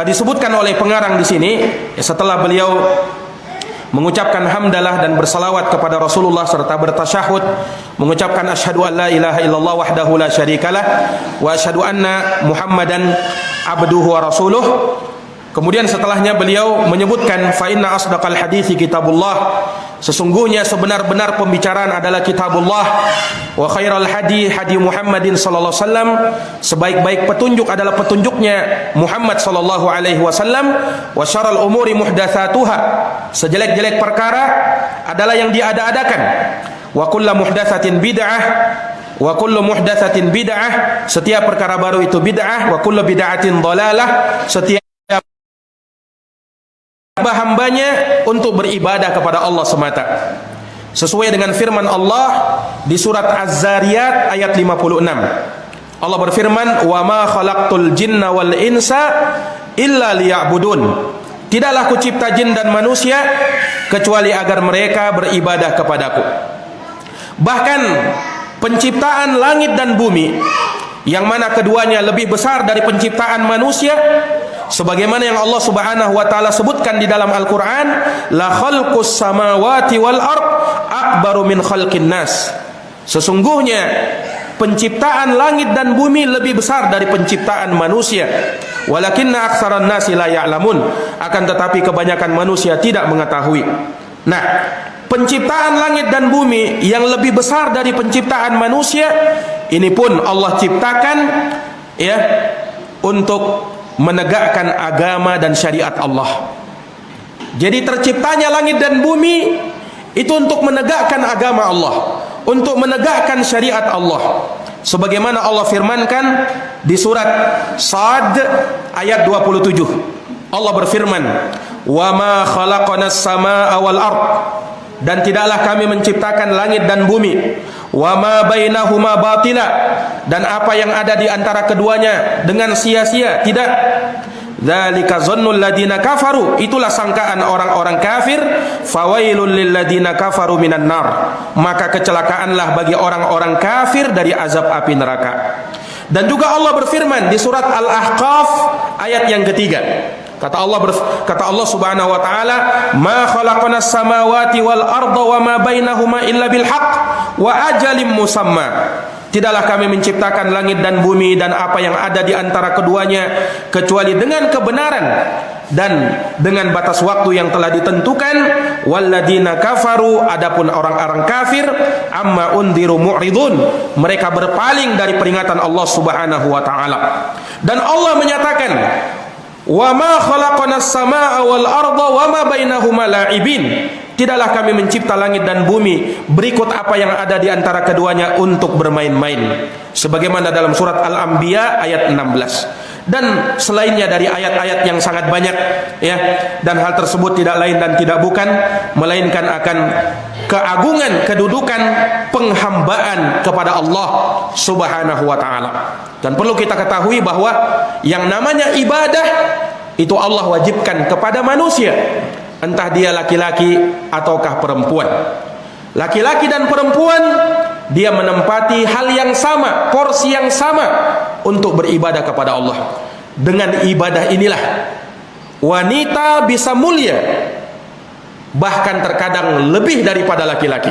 Disebutkan oleh pengarang di sini, setelah beliau mengucapkan hamdalah dan bersalawat kepada Rasulullah serta bertasyahud, mengucapkan asyhadu an la ilaha illallah wahdahu la syarikalah wa asyhadu anna Muhammadan abduhu wa rasuluh. Kemudian setelahnya beliau menyebutkan fa inna asdaqal hadithi kitabullah, sesungguhnya sebenar-benar pembicaraan adalah kitabullah, wa khairal hadi hadi Muhammadin sallallahu alaihi wasallam, sebaik-baik petunjuk adalah petunjuknya Muhammad sallallahu alaihi wasallam, wa syarrul umuri muhdatsatuha, sejelek-jelek perkara adalah yang diada-adakan, wa kullu muhdatsatin bid'ah, wa kullu muhdatsatin bid'ah, setiap perkara baru itu bid'ah, wa kullu bid'atin dhalalah, setiap hambanya untuk beribadah kepada Allah semata, sesuai dengan firman Allah di surat Az-Zariyat ayat 56. Allah berfirman, wa ma khalaqtul jinna wal insa illa liya'budun, tidaklah kucipta jin dan manusia kecuali agar mereka beribadah kepadaku. Bahkan penciptaan langit dan bumi, yang mana keduanya lebih besar dari penciptaan manusia, sebagaimana yang Allah Subhanahu wa taala sebutkan di dalam Al-Qur'an, la khalqus samawati wal ard akbaru min khalqin nas, sesungguhnya penciptaan langit dan bumi lebih besar dari penciptaan manusia, walakinna aktsaran nasi la ya'lamun, akan tetapi kebanyakan manusia tidak mengetahui. Nah, penciptaan langit dan bumi yang lebih besar dari penciptaan manusia ini pun Allah ciptakan, ya, untuk menegakkan agama dan syariat Allah. Jadi terciptanya langit dan bumi itu untuk menegakkan agama Allah, untuk menegakkan syariat Allah. Sebagaimana Allah firmankan di surat Sad ayat 27. Allah berfirman, "Wa ma khalaqanas samaa'a wal ard", dan tidaklah kami menciptakan langit dan bumi, wa ma bainahuma batila, dan apa yang ada di antara keduanya dengan sia-sia, tidak. Dzalika dzannul ladina kafaru, itulah sangkaan orang-orang kafir. Fawailul lil ladina kafaru minan nar, maka kecelakaanlah bagi orang-orang kafir dari azab api neraka. Dan juga Allah berfirman di surat Al-Ahqaf ayat yang ketiga. Kata Allah Subhanahu wa taala, "Ma khalaqanas samawati wal arda wa ma bainahuma illa bil haqq wa ajalin musamma." Tidaklah kami menciptakan langit dan bumi dan apa yang ada di antara keduanya kecuali dengan kebenaran dan dengan batas waktu yang telah ditentukan. Walladzina kafaru, adapun orang-orang kafir, amma undiru mu'ridun, mereka berpaling dari peringatan Allah Subhanahu wa taala. Dan Allah menyatakan, wa ma khalaqanas samaa'a wal arda wa ma bainahuma la'ibin. Tidaklah kami mencipta langit dan bumi berikut apa yang ada di antara keduanya untuk bermain-main. Sebagaimana dalam surat Al-Anbiya ayat 16. Dan selainnya dari ayat-ayat yang sangat banyak, ya. Dan hal tersebut tidak lain dan tidak bukan melainkan akan keagungan kedudukan penghambaan kepada Allah Subhanahu wa taala. Dan perlu kita ketahui bahwa yang namanya ibadah itu Allah wajibkan kepada manusia, entah dia laki-laki ataukah perempuan. Laki-laki dan perempuan dia menempati hal yang sama, porsi yang sama untuk beribadah kepada Allah. Dengan ibadah inilah wanita bisa mulia, bahkan terkadang lebih daripada laki-laki.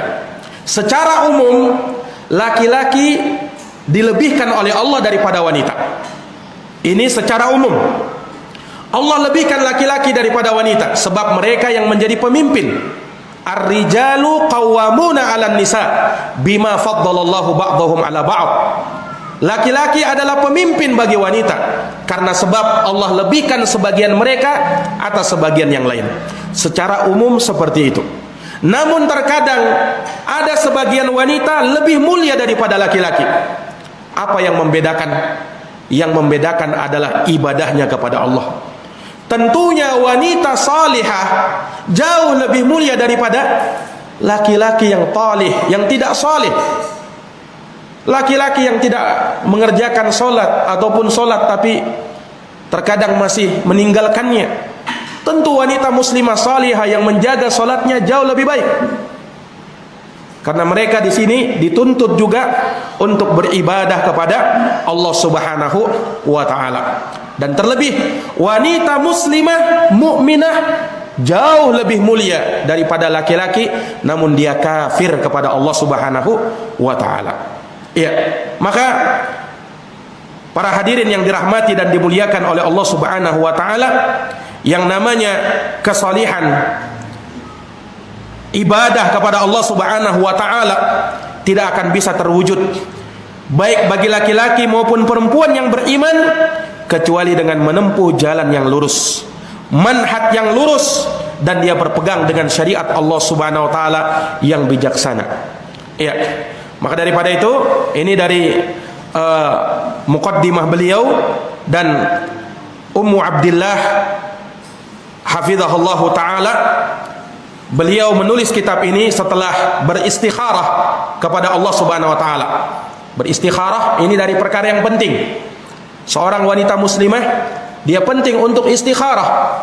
Secara umum laki-laki dilebihkan oleh Allah daripada wanita. Ini secara umum. Allah lebihkan laki-laki daripada wanita sebab mereka yang menjadi pemimpin. Ar-rijalu qawwamuna 'alan nisa bima faddalallahu ba'dahum 'ala ba'd. Laki-laki adalah pemimpin bagi wanita karena sebab Allah lebihkan sebagian mereka atas sebagian yang lain. Secara umum seperti itu. Namun terkadang ada sebagian wanita lebih mulia daripada laki-laki. Apa yang membedakan? Yang membedakan adalah ibadahnya kepada Allah. Tentunya wanita salihah jauh lebih mulia daripada laki-laki yang talih, yang tidak salih. Laki-laki yang tidak mengerjakan solat ataupun solat tapi terkadang masih meninggalkannya. Tentu wanita muslimah salihah yang menjaga solatnya jauh lebih baik. Karena mereka di sini dituntut juga untuk beribadah kepada Allah Subhanahu wa taala. Dan terlebih wanita muslimah mukminah jauh lebih mulia daripada laki-laki namun dia kafir kepada Allah Subhanahu wa taala. Ya, maka para hadirin yang dirahmati dan dimuliakan oleh Allah Subhanahu wa taala, yang namanya kesalihan ibadah kepada Allah Subhanahu wa taala tidak akan bisa terwujud baik bagi laki-laki maupun perempuan yang beriman kecuali dengan menempuh jalan yang lurus, manhaj yang lurus, dan dia berpegang dengan syariat Allah Subhanahu wa taala yang bijaksana. Ya. Maka daripada itu, ini dari muqaddimah beliau, dan Ummu Abdillah hafizahullahu taala, beliau menulis kitab ini setelah beristikharah kepada Allah Subhanahu wa taala. Beristikharah ini dari perkara yang penting. Seorang wanita muslimah dia penting untuk istikharah.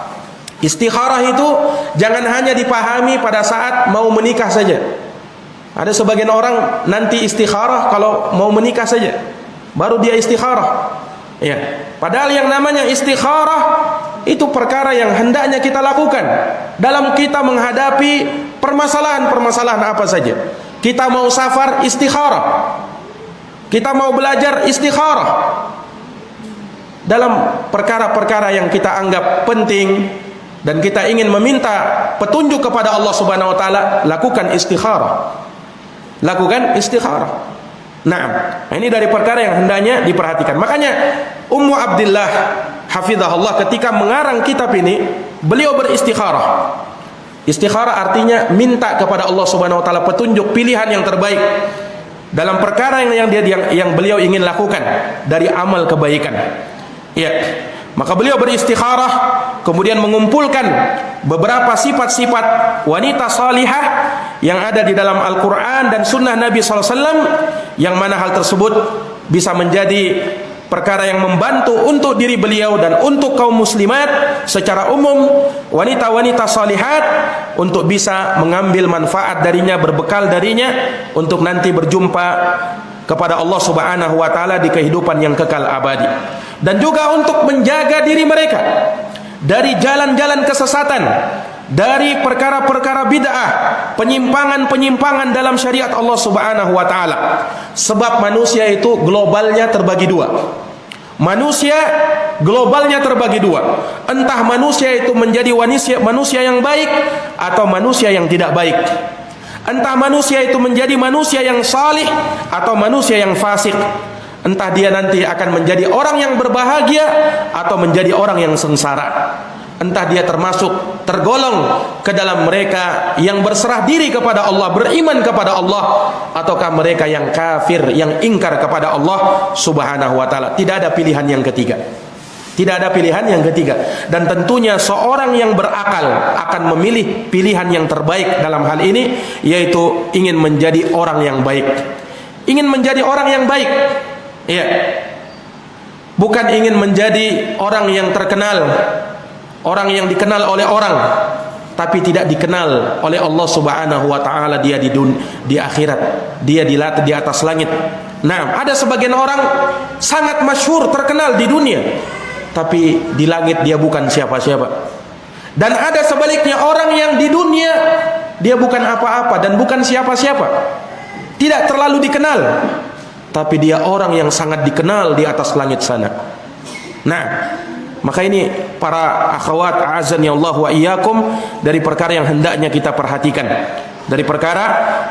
Istikharah itu jangan hanya dipahami pada saat mau menikah saja. Ada sebagian orang nanti istikharah kalau mau menikah saja, baru dia istikharah. Ya. Padahal yang namanya istikharah itu perkara yang hendaknya kita lakukan dalam kita menghadapi permasalahan-permasalahan apa saja. Kita mau safar, istikharah. Kita mau belajar, istikharah. Dalam perkara-perkara yang kita anggap penting dan kita ingin meminta petunjuk kepada Allah Subhanahu wa taala, lakukan istikharah. Lakukan istikharah. Nah, ini dari perkara yang hendaknya diperhatikan. Makanya Ummu Abdillah hafizahullah ketika mengarang kitab ini, beliau beristikharah. Istikharah artinya minta kepada Allah Subhanahu wa taala petunjuk, pilihan yang terbaik dalam perkara yang beliau ingin lakukan dari amal kebaikan. Ya. Maka beliau beristikharah, kemudian mengumpulkan beberapa sifat-sifat wanita salihah yang ada di dalam Al-Quran dan Sunnah Nabi SAW, yang mana hal tersebut bisa menjadi perkara yang membantu untuk diri beliau dan untuk kaum muslimat secara umum, wanita-wanita salihat, untuk bisa mengambil manfaat darinya, berbekal darinya untuk nanti berjumpa kepada Allah Subhanahu wa taala di kehidupan yang kekal abadi. Dan juga untuk menjaga diri mereka dari jalan-jalan kesesatan, dari perkara-perkara bid'ah, penyimpangan-penyimpangan dalam syariat Allah Subhanahu wa taala. Sebab manusia itu globalnya terbagi dua. Manusia globalnya terbagi dua. Entah manusia itu menjadi manusia yang baik atau manusia yang tidak baik. Entah manusia itu menjadi manusia yang salih atau manusia yang fasik. Entah dia nanti akan menjadi orang yang berbahagia atau menjadi orang yang sengsara. Entah dia tergolong ke dalam mereka yang berserah diri kepada Allah, beriman kepada Allah, ataukah mereka yang kafir, yang ingkar kepada Allah Subhanahu wa taala. Tidak ada pilihan yang ketiga. Tidak ada pilihan yang ketiga. Dan tentunya seorang yang berakal akan memilih pilihan yang terbaik dalam hal ini, yaitu ingin menjadi orang yang baik. Ingin menjadi orang yang baik. Iya. Bukan ingin menjadi orang yang terkenal, orang yang dikenal oleh orang, tapi tidak dikenal oleh Allah Subhanahu wa taala dia di akhirat, dia di atas langit. Nah, ada sebagian orang sangat masyhur, terkenal di dunia, tapi di langit dia bukan siapa-siapa. Dan ada sebaliknya orang yang di dunia dia bukan apa-apa dan bukan siapa-siapa, tidak terlalu dikenal, tapi dia orang yang sangat dikenal di atas langit sana. Nah, maka ini para akhwat a'azzani Allah wa iyyakum, dari perkara yang hendaknya kita perhatikan. Dari perkara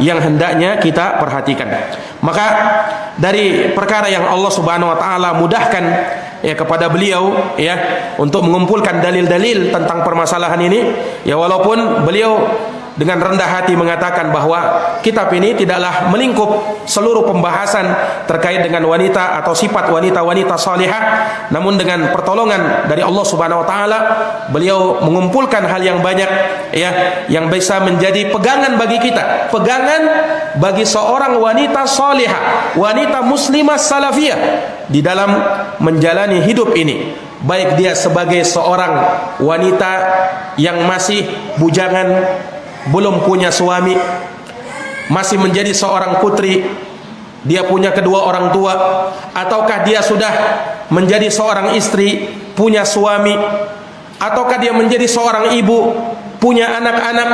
yang hendaknya kita perhatikan. Maka dari perkara yang Allah Subhanahu wa taala mudahkan ya kepada beliau ya untuk mengumpulkan dalil-dalil tentang permasalahan ini, ya walaupun beliau dengan rendah hati mengatakan bahwa kitab ini tidaklah melingkup seluruh pembahasan terkait dengan wanita atau sifat wanita-wanita salihah, namun dengan pertolongan dari Allah Subhanahu wa taala beliau mengumpulkan hal yang banyak ya yang bisa menjadi pegangan bagi kita, pegangan bagi seorang wanita salihah, wanita muslimah salafiyah di dalam menjalani hidup ini, baik dia sebagai seorang wanita yang masih bujangan, belum punya suami, masih menjadi seorang putri, dia punya kedua orang tua, ataukah dia sudah menjadi seorang istri, punya suami, ataukah dia menjadi seorang ibu, punya anak-anak,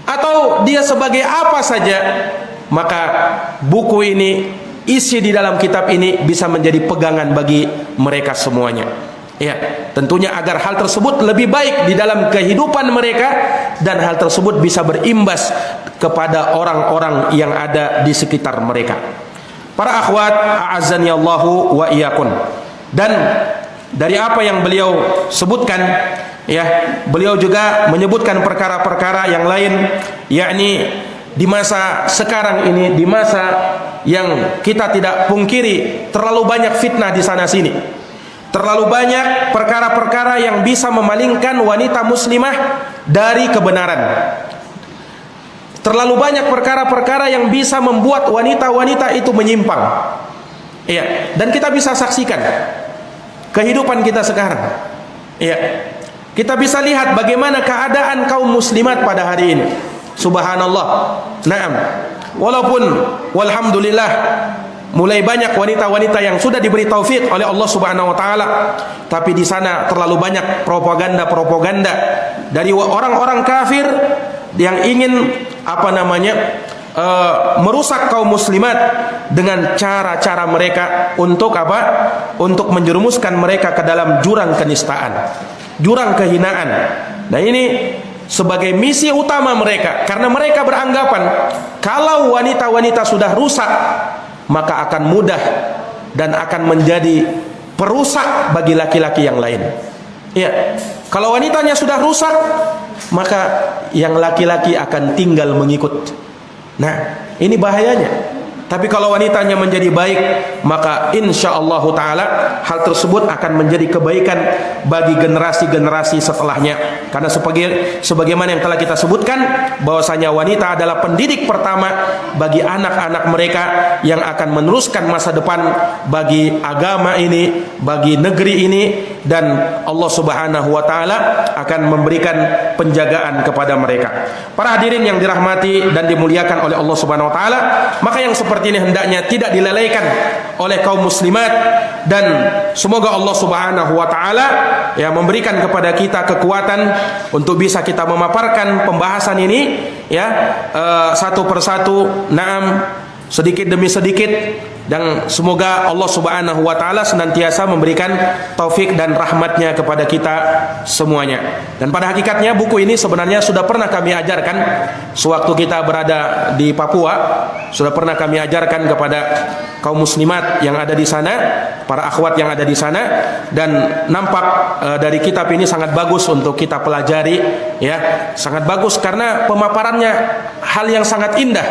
atau dia sebagai apa saja, maka buku ini, isi di dalam kitab ini bisa menjadi pegangan bagi mereka semuanya. Ya, tentunya agar hal tersebut lebih baik di dalam kehidupan mereka dan hal tersebut bisa berimbas kepada orang-orang yang ada di sekitar mereka. Para akhwat a'azzani Allahu wa iyyakum. Dan dari apa yang beliau sebutkan ya, beliau juga menyebutkan perkara-perkara yang lain, yakni di masa sekarang ini, di masa yang kita tidak pungkiri terlalu banyak fitnah di sana sini. Terlalu banyak perkara-perkara yang bisa memalingkan wanita muslimah dari kebenaran. Terlalu banyak perkara-perkara yang bisa membuat wanita-wanita itu menyimpang. Iya, dan kita bisa saksikan kehidupan kita sekarang. Iya. Kita bisa lihat bagaimana keadaan kaum muslimat pada hari ini. Subhanallah. Naam. Walaupun walhamdulillah mulai banyak wanita-wanita yang sudah diberi taufik oleh Allah Subhanahu wa taala, tapi di sana terlalu banyak propaganda-propaganda dari orang-orang kafir yang ingin merusak kaum muslimat dengan cara-cara mereka untuk apa? Untuk menjerumuskan mereka ke dalam jurang kenistaan, jurang kehinaan. Nah, ini sebagai misi utama mereka, karena mereka beranggapan kalau wanita-wanita sudah rusak maka akan mudah dan akan menjadi perusak bagi laki-laki yang lain. Ya, kalau wanitanya sudah rusak, maka yang laki-laki akan tinggal mengikut. Nah, ini bahayanya. Tapi kalau wanitanya menjadi baik, maka insyaallah taala hal tersebut akan menjadi kebaikan bagi generasi-generasi setelahnya. Karena sebagaimana yang telah kita sebutkan, bahwasanya wanita adalah pendidik pertama bagi anak-anak mereka yang akan meneruskan masa depan bagi agama ini, bagi negeri ini, dan Allah Subhanahu wa taala akan memberikan penjagaan kepada mereka. Para hadirin yang dirahmati dan dimuliakan oleh Allah Subhanahu wa taala, maka yang seperti seperti ini hendaknya tidak dilalaikan oleh kaum muslimat, dan semoga Allah Subhanahu wa taala ya memberikan kepada kita kekuatan untuk bisa kita memaparkan pembahasan ini ya satu persatu, sedikit demi sedikit, dan semoga Allah Subhanahu wa taala senantiasa memberikan taufik dan rahmatnya kepada kita semuanya. Dan pada hakikatnya buku ini sebenarnya sudah pernah kami ajarkan sewaktu kita berada di Papua, sudah pernah kami ajarkan kepada kaum muslimat yang ada di sana, para akhwat yang ada di sana, dan nampak dari kitab ini sangat bagus untuk kita pelajari ya, sangat bagus karena pemaparannya hal yang sangat indah,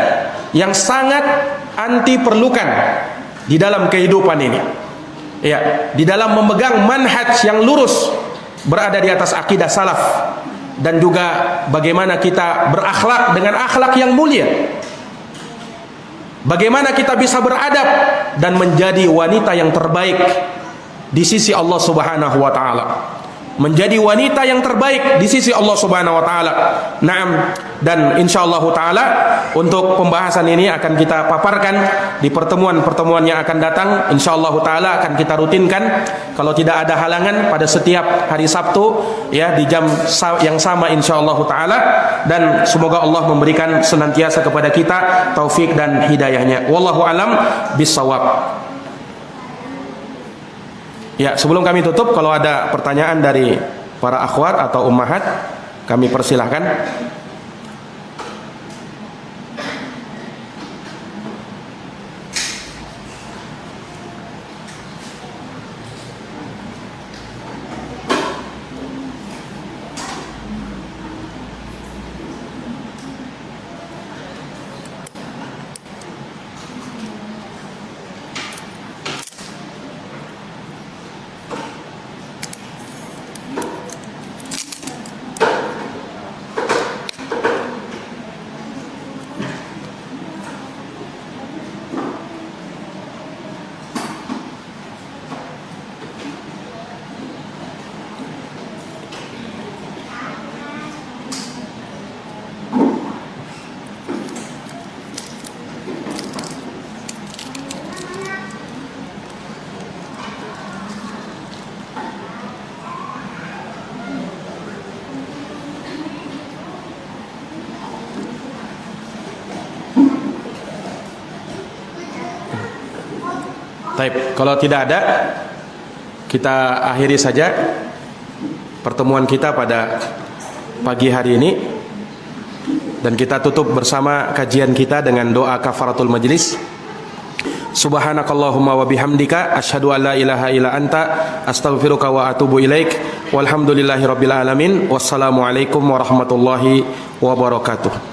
yang sangat anti perlukan di dalam kehidupan ini ya, di dalam memegang manhaj yang lurus, berada di atas akidah salaf, dan juga bagaimana kita berakhlak dengan akhlak yang mulia, bagaimana kita bisa beradab dan menjadi wanita yang terbaik di sisi Allah Subhanahu wa taala, menjadi wanita yang terbaik di sisi Allah Subhanahu wa taala. Dan insyaallah taala untuk pembahasan ini akan kita paparkan di pertemuan-pertemuan yang akan datang. Insyaallah taala akan kita rutinkan kalau tidak ada halangan pada setiap hari Sabtu ya, di jam yang sama insyaallah taala, dan semoga Allah memberikan senantiasa kepada kita taufik dan hidayahnya. Wallahu alam bissawab. Ya, sebelum kami tutup, kalau ada pertanyaan dari para akhwat atau ummahat, kami persilahkan. Baik, kalau tidak ada, kita akhiri saja pertemuan kita pada pagi hari ini, dan kita tutup bersama kajian kita dengan doa kafaratul majlis. Subhanakallahumma wa bihamdika asyhadu an la ilaha illa anta astaghfiruka wa atubu ilaik. Walhamdulillahirabbil alamin. Wassalamualaikum warahmatullahi wabarakatuh.